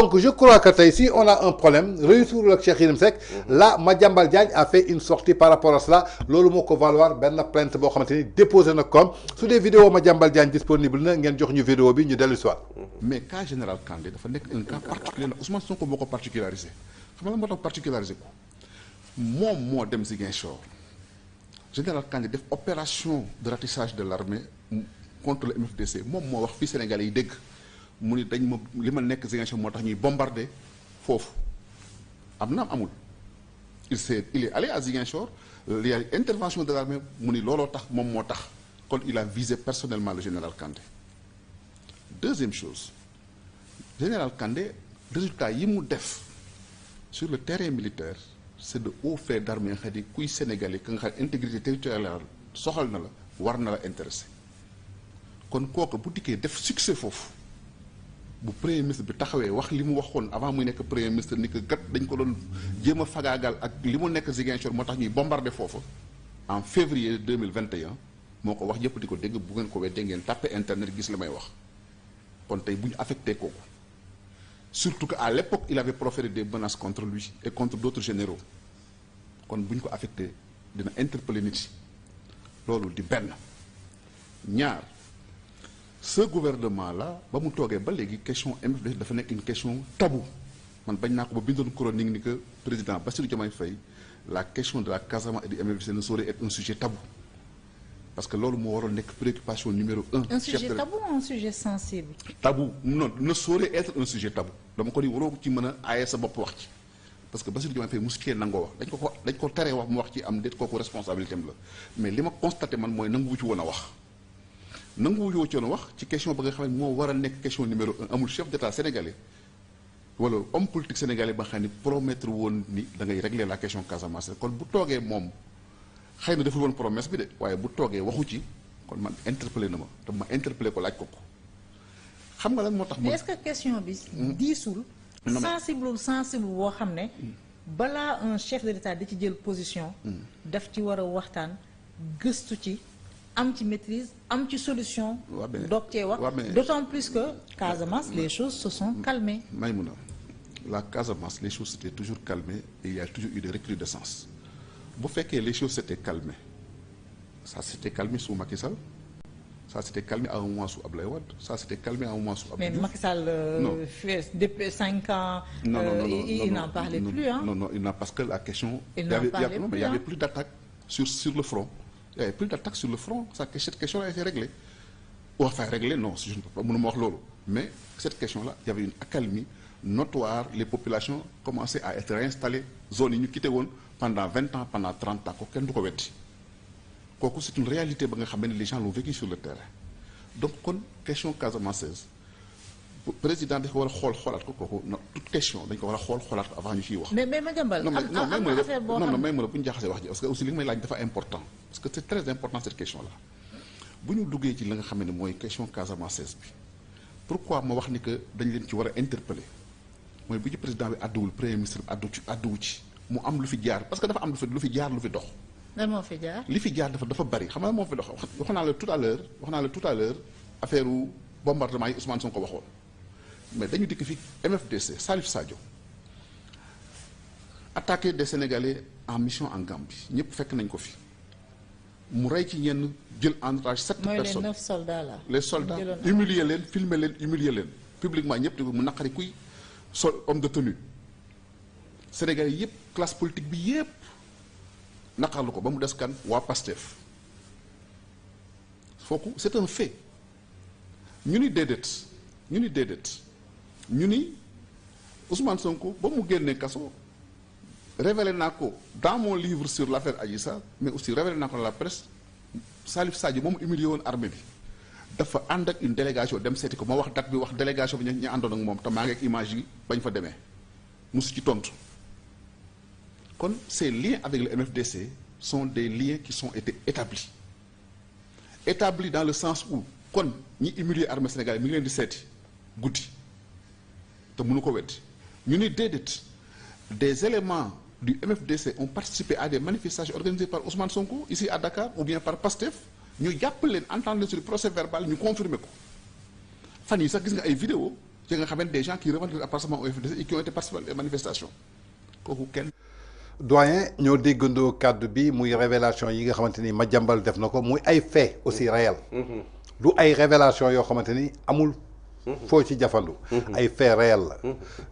donc je crois que si on a un problème réussir le Cheikh Yérim Seck là Madiambal Diagne a fait une sortie par rapport à cela loolu moo ko valoir benn plainte boo xamante ni déposé na comme su dee vidéo Madiambal Diagne disponible na ngeen jox ñu vidéo bi ñu dellu si waat. mais cas général Kandé dafa nekk un cas particulier na Ousmane Sonko moo ko particularisé xam nga la moo tax particularisé ko moom moo dem Ziguinchor général Kandé def opération de ratissage de l'armée contre le MFDC moom moo wax fii Sénégalais yi dégg mu ni dañ ma li ma nekk Ziguinchor moo tax ñuy bombarder foofu am na amul il est allé à Ziguinchor il y a intervention de l'armée mu ni looloo tax moom moo tax kon il a visé personnellement le général Kandé. Deuxième chose général Kandé résultat yi mu def sur le terrain militaire c'est de hauts faits d'armes nga xam ne kuy sénégalais ka nga xam intégrité territoriale soxal na la war na la intéressé kon kooku bu dikkee def succès foofu bu premier ministre bi taxawee wax li mu waxoon avant muy nekk premier ministre ni que gat dañ ko doon jéem a fagaagal ak li mu nekk Ziguinchor moo tax ñuy bombarder foofu en février 2021 moo ko wax yëpp di ko dégg bu ngeen ko weddee ngeen tàppe internet gis li may wax kon tey bu ñu affecté kooku surtout que à l'époque il avait proféré des menaces contre lui et contre d'autres généraux kon bu ñu ko affecté dina interpeller nit yi loolu di benn ñaar ce gouvernement là ba mu toogee ba léegi question MFDC dafa nekk une question tabou man bañ naa ko ba bindoon chronique ni que président Bassirou Diomaye Faye la question de la Casamance et du MFDC ne saurait être un sujet tabou parce que loolu moo waroon nekk préoccupation numéro un. Un sujet tabou ou un sujet sensible? Tabou non ne saurait être un sujet tabou dama ko ni waroo ko ci mën a aaye sa bopp wax ci parce que Bassirou Diomaye Faye mosu cee nangoo wax dañ ko teree wax mu wax ci am déet kooku responsabilité am la mais li ma constaté man mooy nanguwu ci woon a wax nanguwu ci woon a wax ci question ba nga xam ne moo war a nekk question numéro un amul chef d'état sénégalais wala homme politique sénégalais ba nga xam ne promettre woon ni da ngay régler la question Casamance kon bu toogee moom. xëy na deful woon promesse bi de waaye bu toogee waxu ci kon man interpellé na ma te ma interpellé ko laaj ko xam nga lan moo tax. mais est-ce que question bi. diisul. sensible boo xam ne. balaa un chef de l'État di ci jël position. daf ci war a waxtaan gëstu ci am ci maîtrise am ci solution. doog cee wax d'autant plus que Casamance les choses se sont calmées. Maïmouna la Casamance les choses s'étaient toujours calmées et il y a toujours eu des recrudescences. bu fekkee les choses s'étaient calmées ça s'était calmé sous Macky Sall ça s'était calmé à un moment sous Abdoulaye Wade ça s'était calmé à un moment sous Abdou Diouf. Mais Macky Sall depuis 5 ans il n'en parlait plus hein. Non il n'a parce que la question il n'en parlait plus, mais il y avait plus d'attaque sur le front il y avait plus d'attaque sur le front cette question là a été réglée ou enfin réglée non si je ne peux pas mënuma wax loolu mais cette question là il y avait une accalmie notoire les populations commençaient à être réinstallées zones yi ñu quitté woon pendant 20 ans pendant 30 ans ko kenn du ko wetti kooku c'est une réalité ba nga xam ne les gens l'ont vécu sur le terrain donc kon question casamançaise président dafa war a xoolaat ko kooku toute question dañ ko war a xoolaat ko avant ñu ciy wax. mais Madiambal am affaire boo xam non mais bu ñu jaxasee wax ji parce que aussi li nga may laaj dafa important parce que c'est très important cette question là bu ñu duggee ci la nga xam ne mooy question casamançaise bi pourquoi ma wax ni que dañ leen ci war a interpeller mooy bu ci président bi àdduwul premier ministre bi àdduwu ci mu am lu fi jaar parce que dafa am lu fi jaar lu fi dox. lan moo fi jaar. li fi jaar dafa bari xam nga moo fi dox wax naa la tout à l'heure affaire bombardement yi Ousmane Sonko waxoon mais dañu dikk fi MFDC Salif Sadio attaqué des Sénégalais en mission en Gambie ñëpp fekk nañ ko fi mu rey ci ñenn jël en otage 7 personnes mooy les 9 soldats là. les soldats humilier leen filmer leen humilier leen publiquement ñëpp di ko mu naqari kuy homme de tenue Sénégalais yëpp classe politique bi yëpp naqarlu ko ba mu des kan waa Pastef foofu c'est un fait ñu ni déedéet ñu ni Ousmane Sonko ba mu génnee kaso révélé naa ko dans mon livre sur l'affaire Adji Sarr mais aussi révélé naa ko dans la presse Salif Sadio moom humilié woon armée bi dafa ànd ak une délégation dem seeti ko ma wax date bi wax délégation bi ñu àndoon ak moom te maa ngi ak image yi bañ fa demee mosu ci tontu kon ces liens avec le MFDC sont des liens qui sont été établis dans le sens où kon ñi humilier armée sénégalaise mi ngi leen di seeti guddi te mënu ko weddi ñu ni déedéet des éléments du MFDC ont participé à des manifestations organisées par Ousmane Sonko ici à Dakar ou bien par Pastef ñu jàpp leen entendre sur le procès verbal ñu confirmer ko fan yi sax gis nga ay vidéo ci nga xamante des gens qui revendent appartement au FDC et qui ont été participants des manifestations kooku kenn. doyen ñoo déggandoo kàddu bi muy révélation yi nga xamante ni Madiambal def na ko muy ay fait aussi réel du ay révélation yoo xamante ni amul foo ci jafandu ay fait réel la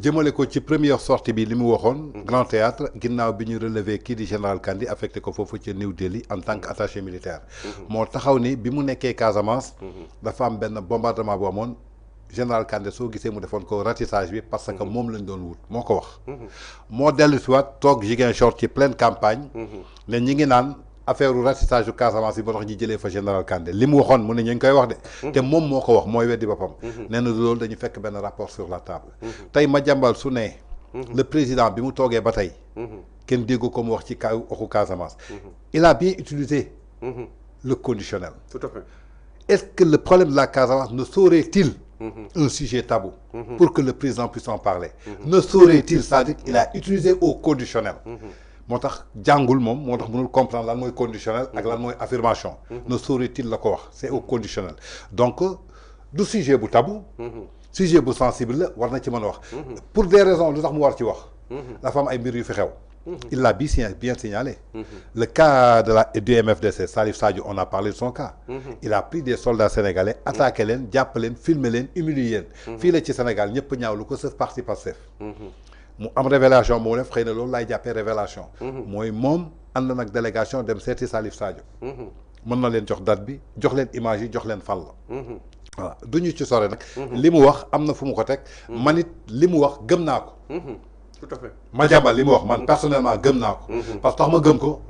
jëmale ko ci première sortie bi li mu waxoon Grand Théâtre ginnaaw bi ñu relevé kii di général Kandji affecté ko foofu ci New Delhi en tant que attaché militaire moo taxaw ni bi mu nekkee Casamance dafa am benn bombardement bu amoon général Kandji soo gisee mu defoon ko ratissage bi parce que moom lañ doon wut moo ko wax moo dellu si waat toog Ziguinchor ci pleine campagne ne ñi ngi naan affaire ratissage du Casamance bi ba tax ñi jëlee fa général Kandji li mu waxoon mu ne ñu ngi koy wax de te moom moo ko wax mooy weddi boppam nee na loolu dañu fekk benn rapport sur la table tey Madiambal su ne le président bi mu toogee ba tey kenn déggu ko mu wax ci kaw waxu Casamance il a bien utilisé le conditionnel tout à fait. est-ce que le problème de la Casamance ne saurait-il un sujet tabou pour que le président puisse en parler ne saurait-il, c'est-à-dire qu'il a utilisé au conditionnel moo tax jàngul moom moo tax mënul comprendre lan mooy conditionnel ak lan mooy affirmation ne saurait-il la ko wax c'est au conditionnel donc du sujet bu tabou sujet bu sensible la war na ci mën a wax pour des raisons lu tax mu war ci wax dafa am ay mbir yu fi xew il l'a bien signalé le cas du MFDC Salif Sadio on a parlé de son cas il a pris des soldats sénégalais attaqué leen jàpp leen filmer leen humilier leen fii la ci Sénégal ñëpp ñaawlu ko sauf parti Pastef mu am révélation moo def xëy na loolu laay jàppee révélation mooy moom ànd nag délégation dem seeti Salif Sadio mën na leen jox date bi jox leen image yi jox leen fan la voilà du ñu ci sore nag li mu wax am na fu mu ko teg man it li mu wax gëm naa ko tout à fait. Madiambal li mu wax man personnellement gëm naa ko parce que tax ma gëm ko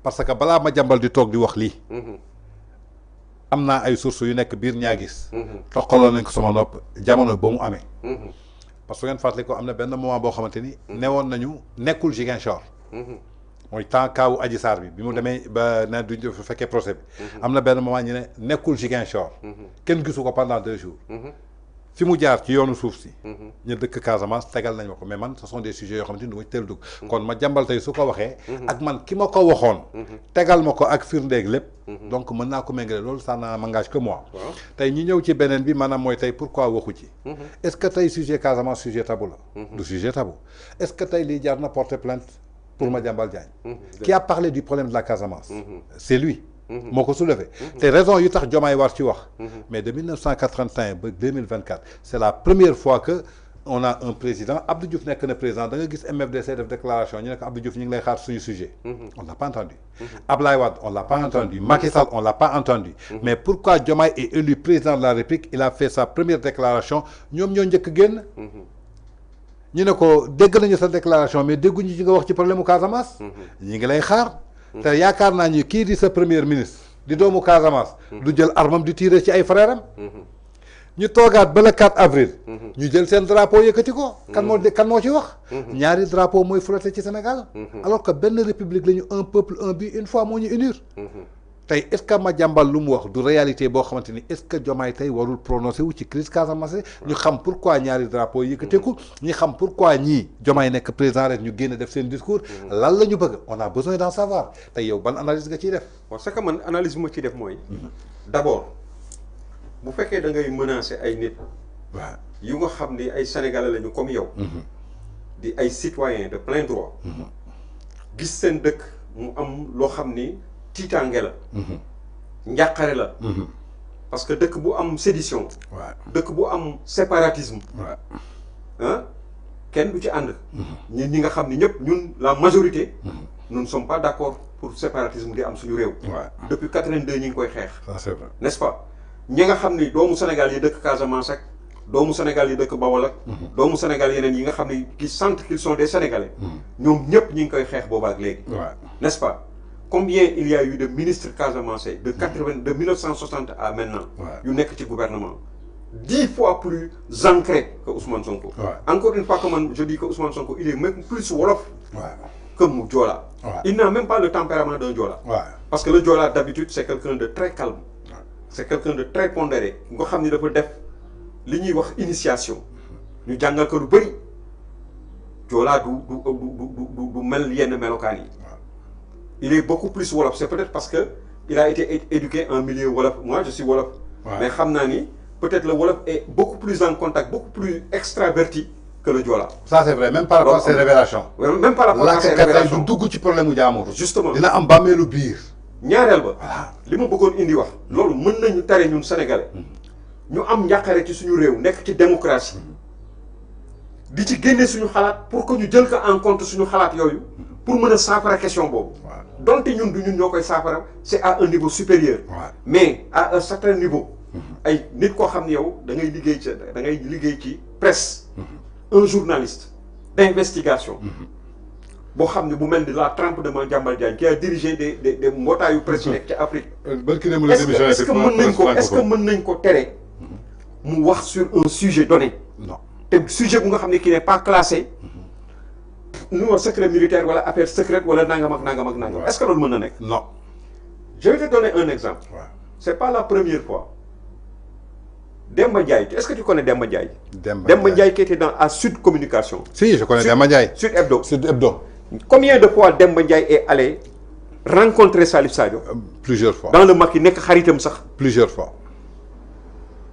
parce que balaa Madiambal di toog di wax lii am naa ay sources yu nekk biir ñaagis toqaloo nañ ko sama nopp jamono ba mu amee parce que ngeen fàttali ko am na benn moment boo xamante ni newoon nañu nekkul Ziguinchor mooy temps kaawu Adji Sarr bi mu demee ba ne duñ fekkee procès bi am na benn moment ñu ne nekkul Ziguinchor kenn gisu ko pendant 2 jours fi mu jaar ci yoonu suuf si ñu dëkk Casamance tegal nañ ma ko mais man ce sont des sujets yoo xamante ni du ma teel dugg kon Madiambal tey su ko waxee ak man ki ma ko waxoon tegal ma ko ak firndeeg lépp donc mën naa ko méngale loolu ça ne m'engage que moi tey ñi ñëw ci beneen bi maanaam mooy tey pourquoi waxu ci est-ce que tey sujet Casamance sujet tabou la du sujet tabou est-ce que tey lii jaar na porter plainte pour Madiambal Diagne qui a parlé du problème de la Casamance c'est lui moo ko soulevé te raison yu tax Diomaye war ci wax mais de 1981 ba 2024 c'est la première fois que on a un président Abdou Diouf nekk na président da nga gis MFDC def déclaration ñu ne ko Abdou Diouf ñu ngi lay xaar suñu sujet on l'a pas entendu Ablaye Wade on l'a pas entendu Macky Sall on l'a pas entendu mais pourquoi Diomaye est élu président de la République il a fait sa première déclaration ñoom ñoo njëkk génn ñu ne ko dégg nañu sa déclaration mais dégguñu ci nga wax ci problème mu Casamance ñi ngi lay xaar te yaakaar naa ni kii di sa premier ministre di doomu Casamance du jël armam di tirer ci ay frères am ñu toogaat ba le 4 avril ñu jël seen drapeau yëkkati ko kan moo ci wax ñaari drapeau mooy flotté ci Sénégal alors que benn république la ñu un peuple un but une fois moo ñu unir tey est-ce que Madiambal lu mu wax du réalité boo xamante ni est-ce que Diomaye tey warul prononcé wu ci crise Casamance ñu xam pourquoi ñaari drapeau yëkkateeku ñu xam pourquoi ñii Diomaye nekk président rek ñu génn def seen discours lan la ñu bëgg on a besoin d'en savoir tey yow ban analyse nga ciy def waaw ce que man analyse bu ma ciy def mooy d'abord bu fekkee da ngay menacer ay nit waaw yu nga xam ni ay sénégalais lañu comme yow di ay citoyens de plein droit gis seen dëkk mu am loo xam ni tiitaange la njàqare la parce que dëkk bu am sédition dëkk bu am séparatisme ah kenn du ci ànd ñun ñi nga xam ni ñëpp ñun la majorité nous ne sommes pas d'accord pour séparatisme di am suñu réew depuis 82 ñi ngi koy xeex c'est vrai n'est-ce pas ñi nga xam ni doomu Sénégal yi dëkk Casamance ak doomu Sénégal yi dëkk Bawol ak doomu Sénégal yeneen yi nga xam ni qui sentent qu'ils sont des Sénégalais ñoom ñëpp ñi ngi koy xeex boobaak léegi n'est-ce pas combien il y a eu de ministres casamançais de 1960 à maintenant yu nekk ci gouvernement 10 fois plus ancré que Ousmane Sonko encore une fois que man je dis que Ousmane Sonko il est même plus wolof que mu Joola il n'a même pas le tempérament d'un Joola parce que le Joola d'habitude c'est quelqu'un de très calme c'est quelqu'un de très pondéré nga xam ni dafa def li ñuy wax initiation ñu jàngal ko lu bëri Joola du mel yenn melokaan yi il est beaucoup plus wolof c'est peut-être parce que il a été éduqué en milieu wolof moi je suis wolof mais xam naa ni peut-être le wolof est beaucoup plus en contact, beaucoup plus extraverti que le Joola. Ça c'est vrai, même par rapport à ses révélations. Même par rapport à ses révélations. du dugg ci problème mu jaamur. Justement dina am bàmmeelu biir. ñaareel ba. li ma bëggoon indi wax. loolu mën nañu tere ñun sénégalais. ñu am njàqare ci suñu réew nekk ci démocratie. di ci génne suñu xalaat pour que ñu jël ko en compte suñu xalaat yooyu. pour mën a saafara question boobu. donte ñun du ñun ñoo koy saafara c'est à un niveau supérieur. mais à un certain niveau. ay nit koo xam ne yow da ngay liggéey ci presse. un journaliste d'investigation. boo xam ne bu mel ni la trempe de Madiambal Diagne qui a dirigé des mbootaayu presse yi nekk ci Afrique. est-ce que mën nañ ko tere mu wax sur un sujet donné. non te sujet bu nga xam ne qui n'est pas classé. nu ma secret militaire wala affaire secrète wala nangam ak nangam ak nangam. est-ce que loolu mën na nekk. non. je vais te donner un exemple. c'est pas la première fois. Demba Ndiaye, est-ce que tu connais Demba Ndiaye? Demba Ndiaye qui était à Sud Communication. Si, je connais Demba Ndiaye. Sud Hebdo. Sud Hebdo. Combien de fois Demba Ndiaye est allé rencontrer Salif Sadio? Plusieurs fois. Dans le Macky, nek xaritam sax. Plusieurs fois.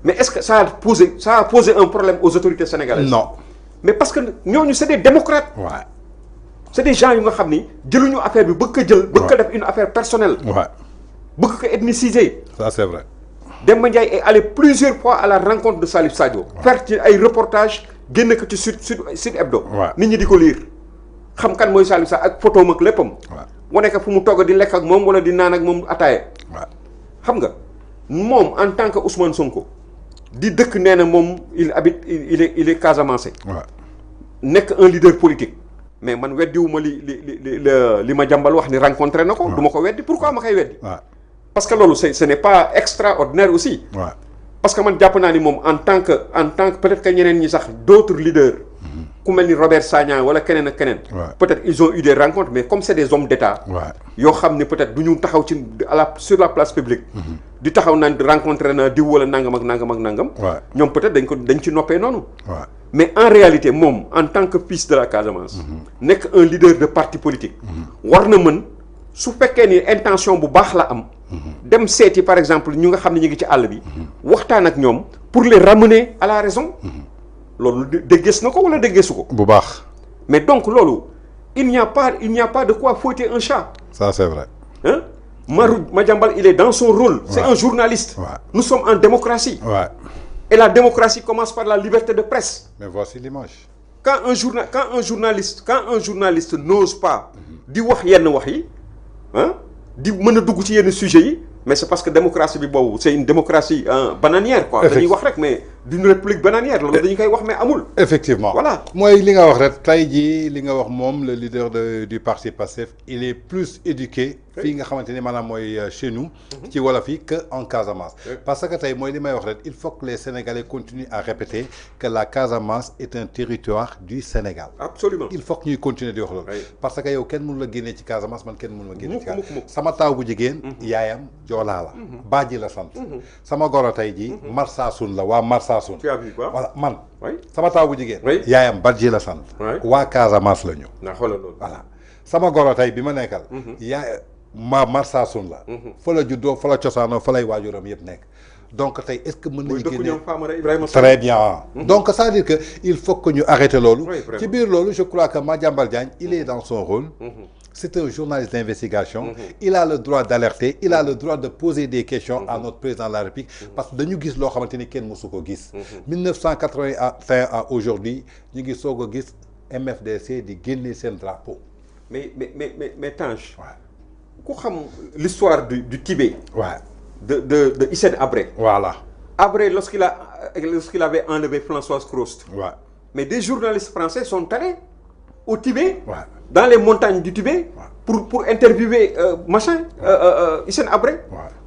Mais est-ce que ça a posé un problème aux autorités sénégalaises? Non. Mais parce que nous, c'est des démocrates. Ouais. C'est des gens qui ont jëluñu affaire bi bëgg ko def une affaire personnelle. Ouais. Bëgg ko ethniciser. Ça c'est vrai. Demba Ndiaye est allé plusieurs fois à la rencontre de Salif Sadio. Faire des reportages, génn ko ci Sud Hebdo. Nit ñi di ko lire. Xam kan mooy Salif Sadio ak photo ak léppam. Mu nekk fu mu togg di lekk ak moom wala di naan ak moom ataaya. Xam nga moom en tant que Ousmane Sonko di dëkk nee na moom il est Casamance. Nekk un leader politique. Mais man weddiwuma li ma jàmbal wax ni rencontré na ko. du ma ko weddi pourquoi ma koy weddi. Parce que ce n'est pas extraordinaire aussi. Parce que man jàpp naa ni moom en tant que peut-être que ñeneen ñi sax d'autres leaders. ku mel ni Robert Sagna wala keneen ak keneen. Peut-être ils ont eu des rencontres mais comme c'est des hommes d'État. yoo xam ne peut-être du ñu taxaw sur la place publique. di taxaw naan rencontré na diw wala nangam ak nangam ak nangam. ñoom peut-être dañ ci noppee noonu. Mais en réalité moom en tant que fils de la Casamance. nekk un leader de parti politique. war na mën su fekkee ni intention bu baax la am. dem seeti par exemple ñu nga xam ne ñu ngi ci àll bi. waxtaan ak ñoom pour les ramener à la raison. loolu déggees na ko wala déggeesu ko. bu baax. mais donc loolu il n'y a pas de quoi fouetter un chat. Ça c'est vrai. Hein? Madiambal il est dans son rôle. C'est un journaliste. Nous sommes en démocratie. Et la démocratie commence par la liberté de presse. Mais voici l'image. Quand un journaliste n'ose pas di wax yenn wax yi hein di mën a dugg ci yenn sujets yi mais c'est parce que démocratie bi boobu c'est une démocratie bananière quoi. dañuy wax rek mais d'une république bananière loolu dañu koy wax mais amul. Effectivement voilà. mooy li nga wax rek tey jii li nga wax moom le leader du parti Pastef il est plus éduqué. fii nga xamante ni maanaam mooy chez nous. ci wolof yi que en Casamance. parce que tey mooy li may wax rek il faut que les Sénégalais continuent à répéter que la Casamance est un territoire du Sénégal. Absolument. il faut que ñuy continuer di wax loolu. parce que yow kenn mënu la génnee ci Casamance man kenn mënu ma génne ci Casamance. sama taaw bu jigéen. yaayam joolaa la. Badji la sant. sama goro tey jii. Marsassoum la waa Marsassoum. tu as vu quoi voilà man. sama taaw bu jigéen. yaayam Badji la sant. waa Casamance la ñu. na xoolal loolu. voilà sama goro tey bi ma nekkal. yaay Marsassoum la. fa la juddoo fa la cosaanoo fa lay waajuram yëpp nekk. donc tey est-ce que mën nañu génne très bien. donc ça veut dire que il faut que ñu arrêter loolu. ci biir loolu je crois que Madiambal Diagne il est dans son rôle. C'est un journaliste d'investigation. Il a le droit d'alerter, il a le droit de poser des questions à notre président de la République parce que dañu gis loo xamante ni kenn mësu ko gis. 1981 à aujourd'hui ñu ngi soog a gis MFDC di génne seen drapeau. mais Tange. ku xam l'histoire du Tibet. de Hissène Habré. Voilà. Habré lorsqu'il avait enlevé Françoise Cros. Mais des journalistes français sont allés au Tibet. Dans les montagnes du Tibet. Pour interviewer Hissène Habré.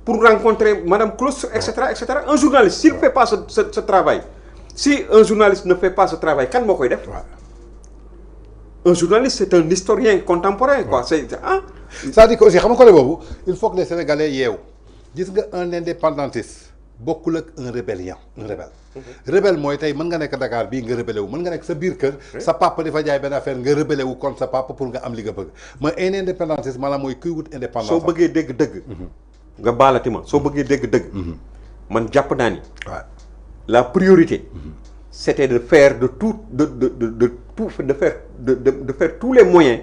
Pour rencontrer Madame Cros, etc., etc. Un journaliste, s'il ne fait pas ce travail, si un journaliste ne fait pas ce travail, quand moo koy def? Un journaliste, c'est un historien contemporain, quoi. C'est-à-dire que aussi xam nga côté boobu il faut que les Sénégalais yeewu gis nga un indépendantiste bokkul ak un rebelle. rebelle mooy tey mën nga nekk Dakar bii nga rebelle wu mën nga nekk sa biir kër sa papa di fa jaay benn affaire nga rebelle wu contre sa papa pour nga am li nga bëgg mais un indépendantiste maanaam mooy kuy wut indépendance. soo bëggee dégg dëgg. nga baalati ma soo bëggee dégg dëgg. man jàpp naa ni. la priorité c'était de faire de faire tous les moyens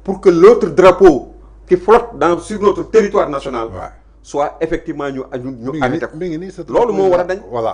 pour que l'autre drapeau qui flotte sur notre territoire national soit effectivement ñu arrêté ko loolu moo war a dañ voilà